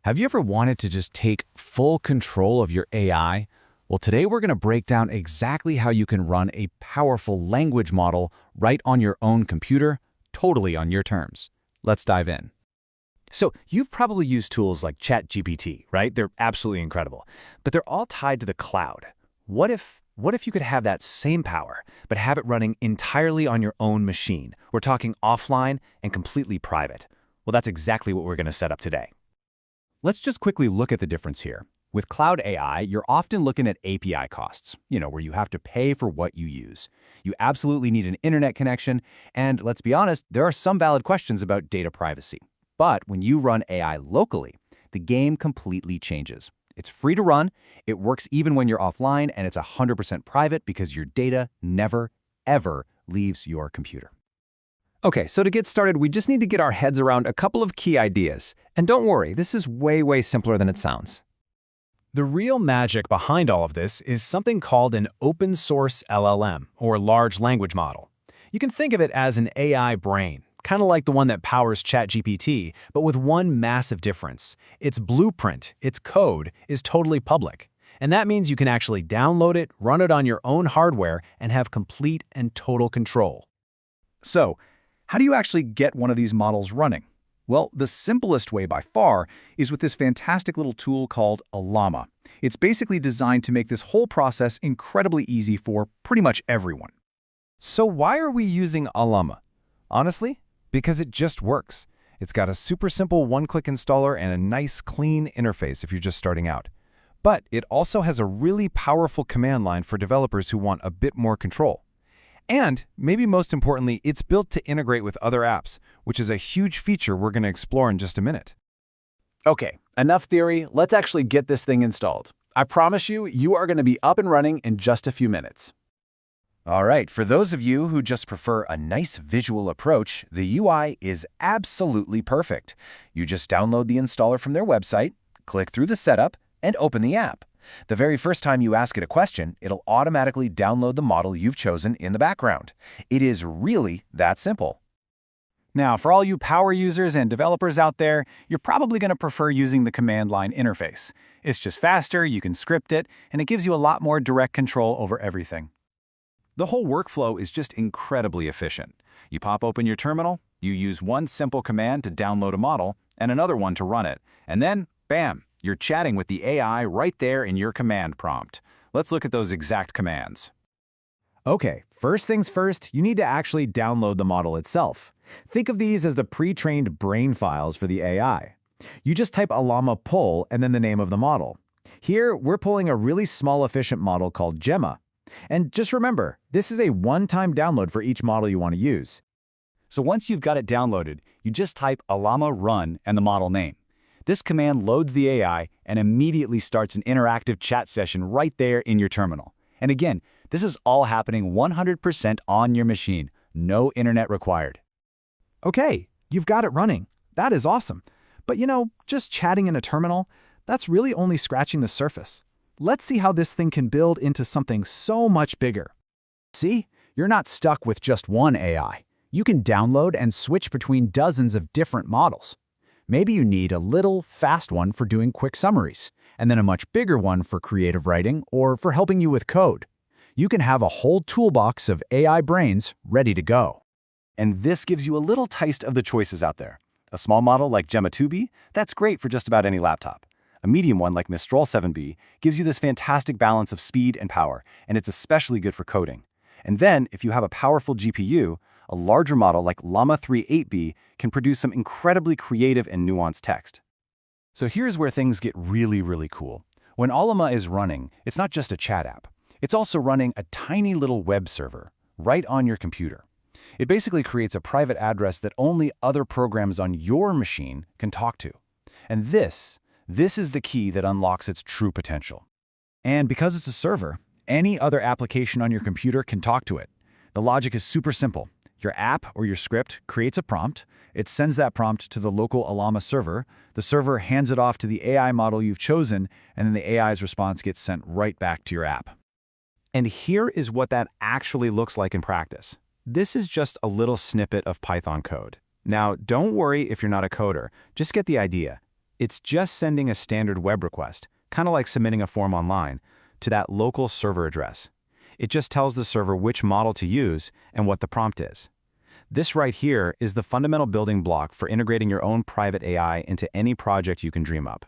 Have you ever wanted to just take full control of your AI? Well, today we're going to break down exactly how you can run a powerful language model right on your own computer, totally on your terms. Let's dive in. So you've probably used tools like ChatGPT, right? They're absolutely incredible, but they're all tied to the cloud. What if you could have that same power, but have it running entirely on your own machine? We're talking offline and completely private. Well, that's exactly what we're going to set up today. Let's just quickly look at the difference here. With cloud AI, you're often looking at API costs, where you have to pay for what you use. You absolutely need an internet connection, and let's be honest, there are some valid questions about data privacy. But when you run AI locally, the game completely changes. It's free to run, it works even when you're offline, and it's 100% private because your data never, ever leaves your computer. Okay, so to get started, we just need to get our heads around a couple of key ideas. And don't worry, this is way simpler than it sounds. The real magic behind all of this is something called an open source LLM, or large language model. You can think of it as an AI brain, kind of like the one that powers ChatGPT, but with one massive difference. Its blueprint, its code, is totally public. And that means you can actually download it, run it on your own hardware, and have complete and total control. So, how do you actually get one of these models running? Well, the simplest way by far is with this fantastic little tool called Ollama. It's basically designed to make this whole process incredibly easy for pretty much everyone. So why are we using Ollama? Honestly, because it just works. It's got a super simple one-click installer and a nice, clean interface if you're just starting out. But it also has a really powerful command line for developers who want a bit more control. And, maybe most importantly, it's built to integrate with other apps, which is a huge feature we're going to explore in just a minute. Okay, enough theory, let's actually get this thing installed. I promise you, you are going to be up and running in just a few minutes. All right, for those of you who just prefer a nice visual approach, the UI is absolutely perfect. You just download the installer from their website, click through the setup, and open the app. The very first time you ask it a question, it'll automatically download the model you've chosen in the background. It is really that simple. Now, for all you power users and developers out there, you're probably going to prefer using the command line interface. It's just faster, you can script it, and it gives you a lot more direct control over everything. The whole workflow is just incredibly efficient. You pop open your terminal, you use one simple command to download a model, and another one to run it, and then, bam! You're chatting with the AI right there in your command prompt. Let's look at those exact commands. Okay, first things first, you need to actually download the model itself. Think of these as the pre-trained brain files for the AI. You just type Ollama pull and then the name of the model. Here, we're pulling a really small efficient model called Gemma. And just remember, this is a one-time download for each model you want to use. So once you've got it downloaded, you just type Ollama run and the model name. This command loads the AI and immediately starts an interactive chat session right there in your terminal. And again, this is all happening 100% on your machine, no internet required. Okay, you've got it running. That is awesome. But just chatting in a terminal, that's really only scratching the surface. Let's see how this thing can build into something so much bigger. See, you're not stuck with just one AI. You can download and switch between dozens of different models. Maybe you need a little, fast one for doing quick summaries, and then a much bigger one for creative writing or for helping you with code. You can have a whole toolbox of AI brains ready to go. And this gives you a little taste of the choices out there. A small model like Gemma 2B, that's great for just about any laptop. A medium one like Mistral 7B gives you this fantastic balance of speed and power, and it's especially good for coding. And then, if you have a powerful GPU, a larger model like Llama 3 8B can produce some incredibly creative and nuanced text. So here's where things get really cool. When Ollama is running, it's not just a chat app. It's also running a tiny little web server right on your computer. It basically creates a private address that only other programs on your machine can talk to. And this is the key that unlocks its true potential. And because it's a server, any other application on your computer can talk to it. The logic is super simple. Your app or your script creates a prompt, it sends that prompt to the local Ollama server, the server hands it off to the AI model you've chosen, and then the AI's response gets sent right back to your app. And here is what that actually looks like in practice. This is just a little snippet of Python code. Now, don't worry if you're not a coder, just get the idea. It's just sending a standard web request, kind of like submitting a form online, to that local server address. It just tells the server which model to use and what the prompt is. This right here is the fundamental building block for integrating your own private AI into any project you can dream up.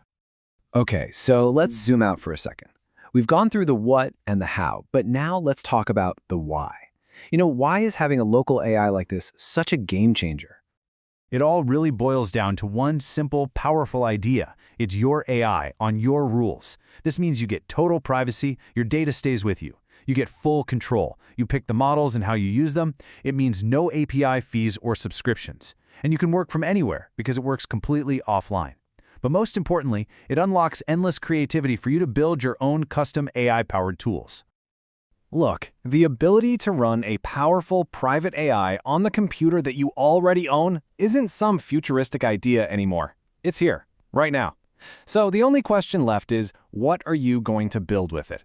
Okay, so let's zoom out for a second. We've gone through the what and the how, but now let's talk about the why. Why is having a local AI like this such a game changer? It all really boils down to one simple, powerful idea. It's your AI on your rules. This means you get total privacy, your data stays with you. You get full control. You pick the models and how you use them. It means no API fees or subscriptions. And you can work from anywhere because it works completely offline. But most importantly, it unlocks endless creativity for you to build your own custom AI-powered tools. Look, the ability to run a powerful private AI on the computer that you already own isn't some futuristic idea anymore. It's here, right now. So the only question left is, what are you going to build with it?